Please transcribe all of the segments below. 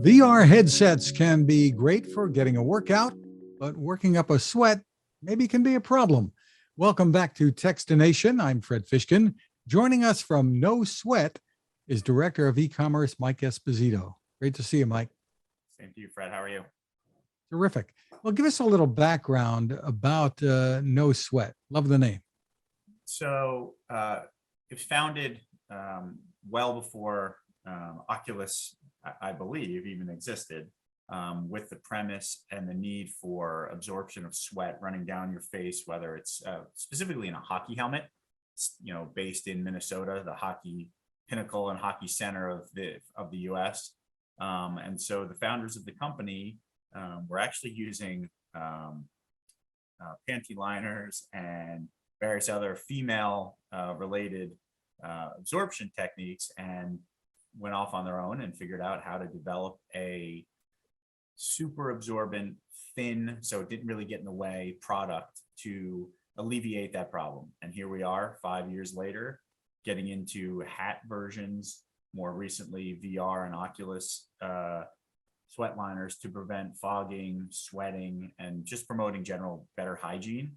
VR headsets can be great for getting a workout, but working up a sweat maybe can be a problem. Welcome back to Techstination. I'm Fred Fishkin. Joining us from NoSweat is Director of E-commerce Mike Esposito. Great to see you, Mike. Same to you, Fred. How are you? Terrific. Well, give us a little background about NoSweat. Love the name. So it was founded well before Oculus, I believe, even existed, with the premise and the need for absorption of sweat running down your face, whether it's specifically in a hockey helmet, based in Minnesota, the hockey pinnacle and hockey center of the U.S. And so the founders of the company were actually using panty liners and various other female related absorption techniques, and went off on their own and figured out how to develop a super absorbent, thin, so it didn't really get in the way product to alleviate that problem. And here we are 5 years later, getting into hat versions, more recently VR and Oculus sweat liners to prevent fogging, sweating, and just promoting general better hygiene.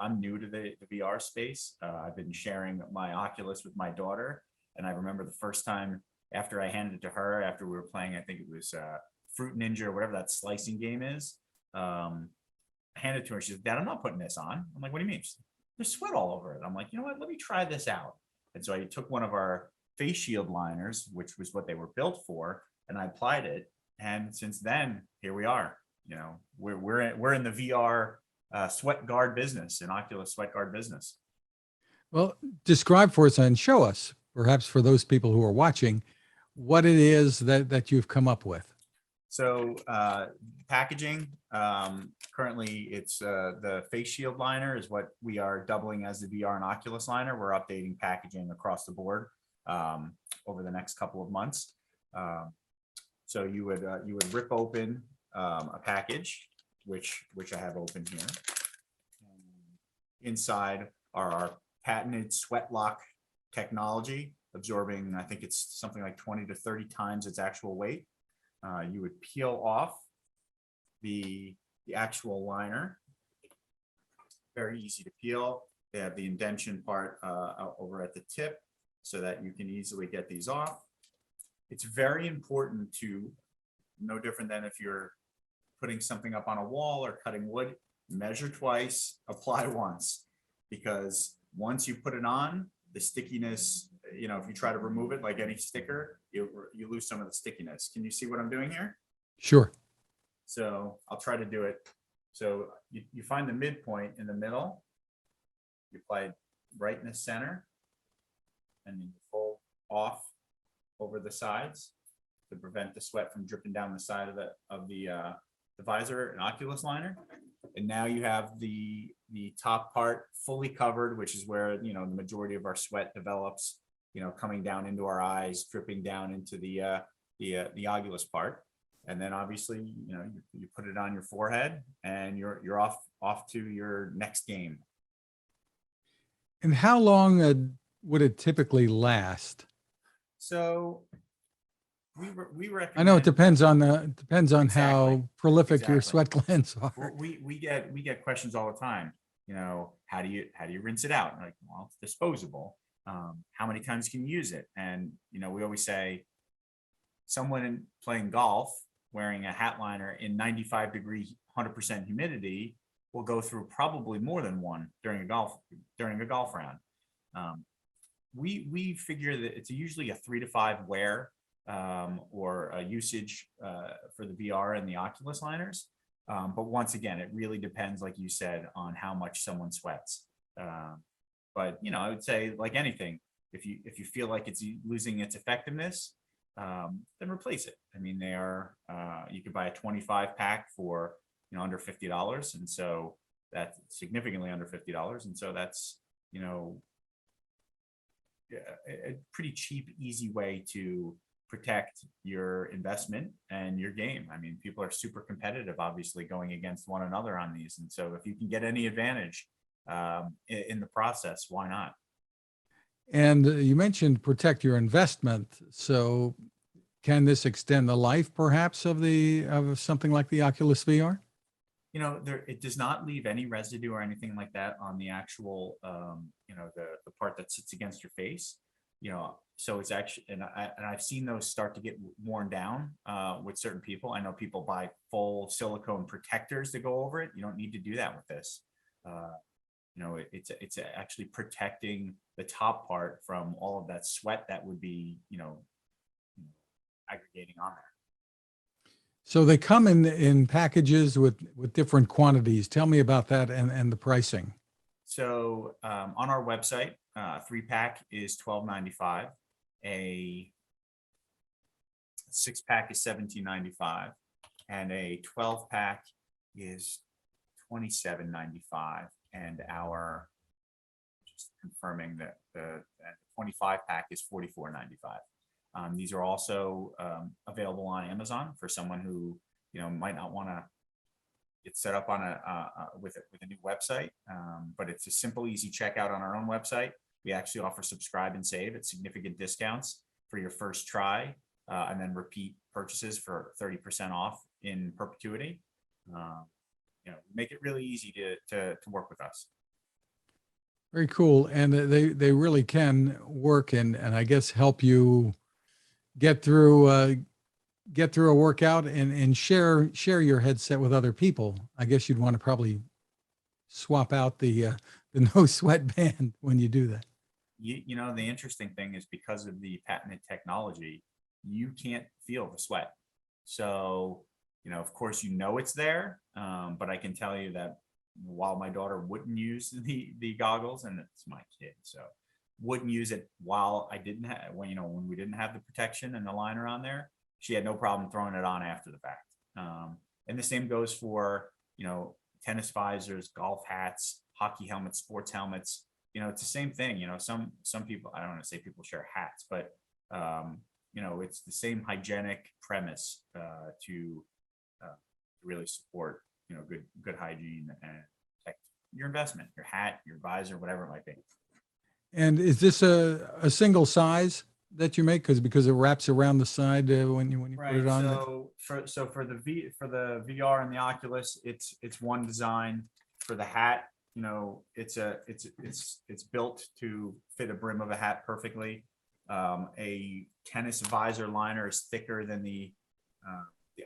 I'm new to the VR space. I've been sharing my Oculus with my daughter, and I remember the first time after I handed it to her, after we were playing, I think it was Fruit Ninja or whatever that slicing game is. I handed it to her. She said, "Dad, I'm not putting this on." I'm like, "What do you mean?" She said, "There's sweat all over it." I'm like, "You know what? Let me try this out." And so I took one of our face shield liners, which was what they were built for, and I applied it. And since then, here we are. We're in the VR sweat guard business, an Oculus sweat guard business. Well, describe for us and show us, perhaps for those people who are watching, what it is that you've come up with. So packaging, currently it's the face shield liner is what we are doubling as the VR and Oculus liner. We're updating packaging across the board over the next couple of months. So you would rip open a package, which I have open here. Inside are our patented sweat lock technology, absorbing, I think it's something like 20 to 30 times its actual weight. You would peel off the actual liner. Very easy to peel. They have the indention part over at the tip so that you can easily get these off. It's very important to, no different than if you're putting something up on a wall or cutting wood, measure twice, apply once, because once you put it on, the stickiness, if you try to remove it like any sticker, you lose some of the stickiness. Can you see what I'm doing here? Sure. So I'll try to do it. So you find the midpoint in the middle, you apply it right in the center, and then you fold off over the sides to prevent the sweat from dripping down the side of the visor and Oculus liner. And now you have the top part fully covered, which is where the majority of our sweat develops, coming down into our eyes, dripping down into the Oculus part. And then obviously you put it on your forehead and you're off to your next game. And how long would it typically last? So we recommend. I know it depends on Exactly. how prolific your sweat glands are. We get questions all the time. How do you rinse it out? Like, well, it's disposable. How many times can you use it? And we always say, someone playing golf wearing a hat liner in 95-degree, 100% humidity will go through probably more than one during a golf round. We figure that it's usually a 3 to 5 wear or a usage for the VR and the Oculus liners. But once again, it really depends, like you said, on how much someone sweats. But I would say, like anything, if you feel like it's losing its effectiveness, then replace it. I mean, they are you could buy a 25 pack for under $50, and so that's significantly under $50, and so that's a pretty cheap, easy way to protect your investment and your game. I mean, people are super competitive, obviously, going against one another on these. And so if you can get any advantage in the process, why not? And you mentioned protect your investment. So can this extend the life perhaps of something like the Oculus VR? You know, it does not leave any residue or anything like that on the actual, you know, the part that sits against your face. You know, so it's actually, and I've seen those start to get worn down with certain people. I know people buy full silicone protectors to go over it. You don't need to do that with this. You know, it's actually protecting the top part from all of that sweat that would be, you know, aggregating on there. So they come in packages with different quantities. Tell me about that and the pricing. So on our website, 3-pack is $12.95. A 6-pack is $17.95, and a 12-pack is $27.95. And our, just confirming that the 25-pack is $44.95. These are also available on Amazon for someone who, you know, might not want to get set up on with a new website, but it's a simple, easy checkout on our own website. We actually offer subscribe and save at significant discounts for your first try, and then repeat purchases for 30% off in perpetuity. You know, make it really easy to work with us. Very cool. And they really can work and I guess help you get through a workout and share your headset with other people. I guess you'd want to probably swap out the NoSweat band when you do that. You know, the interesting thing is because of the patented technology, you can't feel the sweat. So, you know, of course, you know it's there, but I can tell you that while my daughter wouldn't use the goggles, and it's my kid, so wouldn't use it while I didn't have, when we didn't have the protection and the liner on there, she had no problem throwing it on after the fact. And the same goes for, you know, tennis visors, golf hats, hockey helmets, sports helmets. You know, it's the same thing. You know, some people, I don't want to say people share hats, but you know, it's the same hygienic premise to really support, you know, good hygiene and protect your investment, your hat, your visor, whatever it might be. And is this a single size that you make because it wraps around the side when you Right. put it on? So for the VR and the Oculus, it's one design. For the hat, you know, it's built to fit a brim of a hat perfectly. A tennis visor liner is thicker than the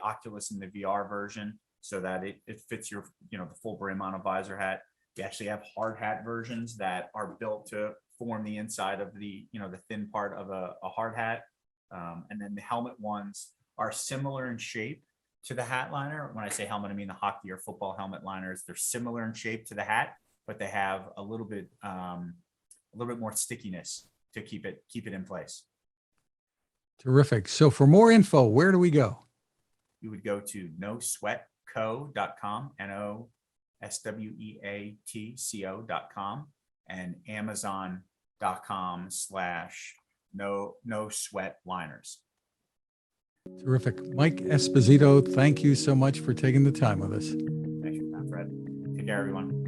Oculus and the VR version, so that it fits your, you know, the full brim on a visor hat. We actually have hard hat versions that are built to form the inside of the, you know, the thin part of a hard hat. And then the helmet ones are similar in shape to the hat liner. When I say helmet, I mean the hockey or football helmet liners. They're similar in shape to the hat, but they have a little bit more stickiness to keep it in place. Terrific. So for more info, where do we go? You would go to nosweatco.com, NoSweatco.com, and Amazon.com/NoSweatLiners. Terrific. Mike Esposito, thank you so much for taking the time with us. Thanks for your time, Fred. Take care, everyone.